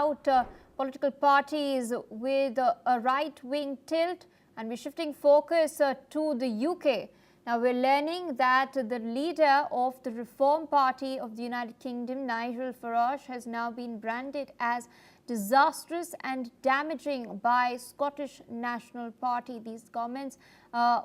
about political parties with a right-wing tilt, and we're shifting focus to the UK. Now, we're learning that the leader of the Reform Party of the United Kingdom, Nigel Farage, has now been branded as disastrous and damaging by Scottish National Party. These comments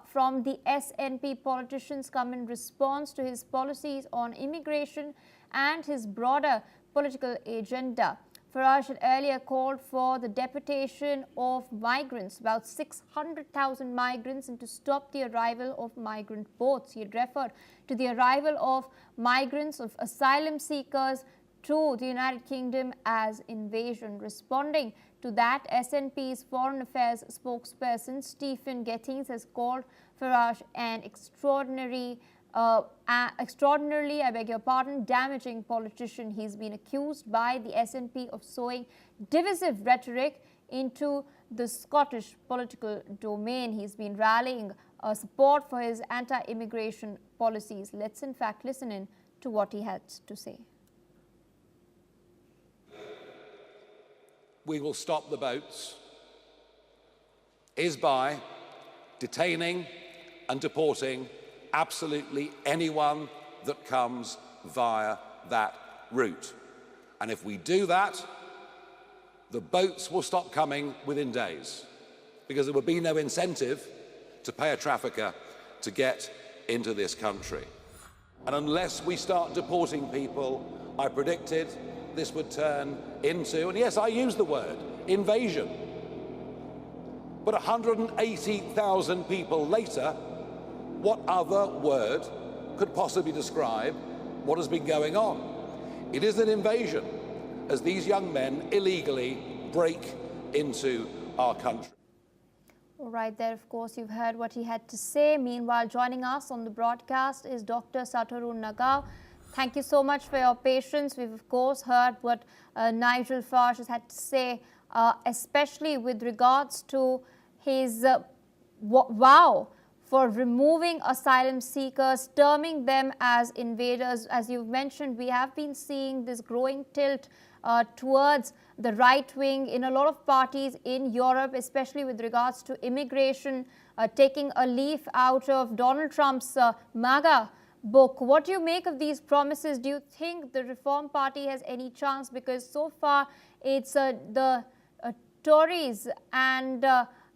from the SNP politicians come in response to his policies on immigration and his broader political agenda. Farage had earlier called for the deportation of migrants, about 600,000 migrants, and to stop the arrival of migrant boats. He had referred to the arrival of migrants, of asylum seekers to the United Kingdom as invasion. Responding to that, SNP's Foreign Affairs spokesperson Stephen Gettings has called Farage an extraordinarily, damaging politician. He's been accused by the SNP of sowing divisive rhetoric into the Scottish political domain. He's been rallying support for his anti-immigration policies. Let's in fact listen in to what he had to say. We will stop the boats is by detaining and deporting absolutely anyone that comes via that route. And if we do that, the boats will stop coming within days, because there will be no incentive to pay a trafficker to get into this country. And unless we start deporting people, I predicted this would turn into, and yes, I use the word, invasion. But 180,000 people later, what other word could possibly describe what has been going on? It is an invasion, as these young men illegally break into our country. All right, there, of course, you've heard what he had to say. Meanwhile, joining us on the broadcast is Dr. Satoru Nagao. Thank you so much for your patience. We've, of course, heard what Nigel Farage has had to say, especially with regards to his vow for removing asylum seekers, terming them as invaders. As you've mentioned, we have been seeing this growing tilt towards the right wing in a lot of parties in Europe, especially with regards to immigration, taking a leaf out of Donald Trump's MAGA book. What do you make of these promises? Do you think the Reform Party has any chance? Because so far it's the Tories and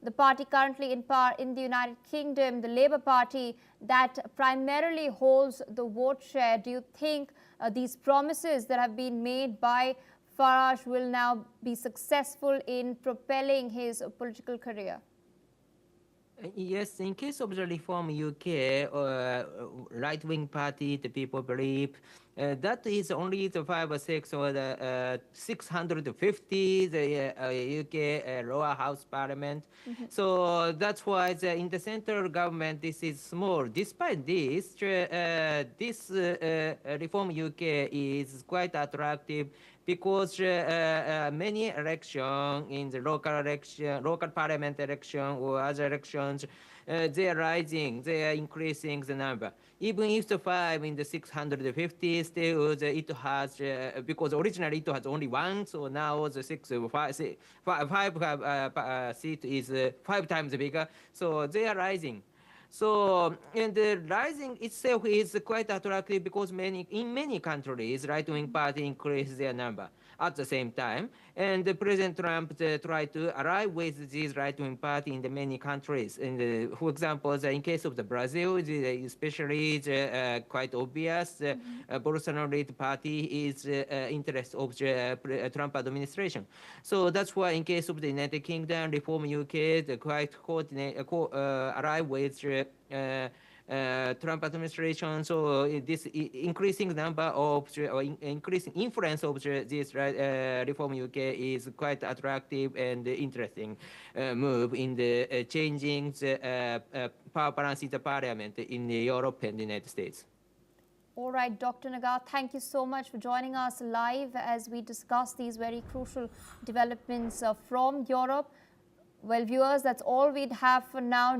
the party currently in power in the United Kingdom, the Labour Party, that primarily holds the vote share. Do you think these promises that have been made by Farage will now be successful in propelling his political career? Yes, in case of the Reform UK, right-wing party, the people believe that is only the 5 or 6 or the 650, the UK lower house parliament. So that's why in the central government this is small. Despite this, this Reform UK is quite attractive, because many elections in the local parliament election or other elections, they are rising, they are increasing the number. Even if the 5 in the 650, still it has, because originally it has only 1, so now the 5 seat is 5 times bigger, so they are rising. So, and the rising itself is quite attractive, because in many countries, right-wing party increase their number at the same time. And President Trump tried to arrive with this right-wing party in the many countries. And for example, in case of the Brazil, especially quite obvious, Bolsonaro party is interest of the Trump administration. So that's why in case of the United Kingdom, Reform UK, the quite arrive with Trump administration. So this increasing number of increasing influence of this Reform UK is quite attractive and interesting move in the changing the power balance in the parliament in Europe and the United States. All right, Dr. Nagao, thank you so much for joining us live as we discuss these very crucial developments from Europe. Well, viewers, that's all we'd have for now.